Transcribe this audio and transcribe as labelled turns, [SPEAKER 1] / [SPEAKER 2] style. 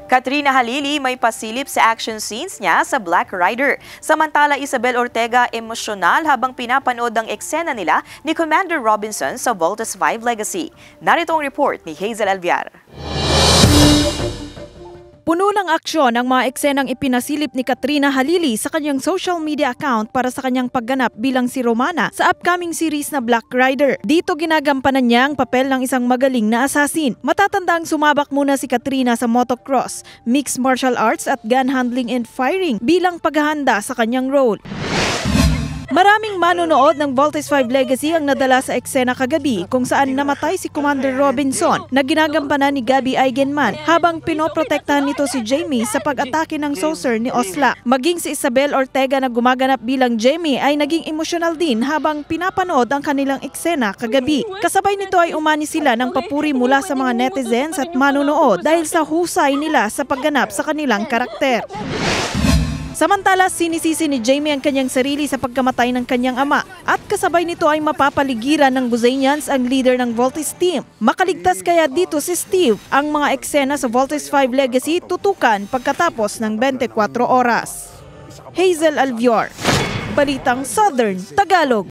[SPEAKER 1] Katrina Halili may pasilip sa action scenes niya sa Black Rider. Samantala Isabel Ortega emosyonal habang pinapanood ang eksena nila ni Commander Robinson sa Voltes 5 Legacy. Narito ang report ni Hazel Alviar.
[SPEAKER 2] Puno ng aksyon ang mga eksenang ipinasilip ni Katrina Halili sa kanyang social media account para sa kanyang pagganap bilang si Romana sa upcoming series na Black Rider. Dito ginagampanan niya ang papel ng isang magaling na assassin. Matatandang sumabak muna si Katrina sa motocross, mixed martial arts at gun handling and firing bilang paghahanda sa kanyang role. Maraming manonood ng Voltes 5 Legacy ang nadala sa eksena kagabi kung saan namatay si Commander Robinson na ginagampanan ni Gabby Eigenman habang pinoprotektahan nito si Jamie sa pag-atake ng saucer ni Osla. Maging si Isabel Ortega na gumaganap bilang Jamie ay naging emosyonal din habang pinapanood ang kanilang eksena kagabi. Kasabay nito ay umani sila ng papuri mula sa mga netizens at manonood dahil sa husay nila sa pagganap sa kanilang karakter. Samantala, sinisisi ni Jamie ang kanyang sarili sa pagkamatay ng kanyang ama at kasabay nito ay mapapaligiran ng Buzanians ang leader ng Voltes team. Makaligtas kaya dito si Steve? Ang mga eksena sa Voltes 5 Legacy tutukan pagkatapos ng 24 oras. Hazel Alviar, Balitang Southern Tagalog.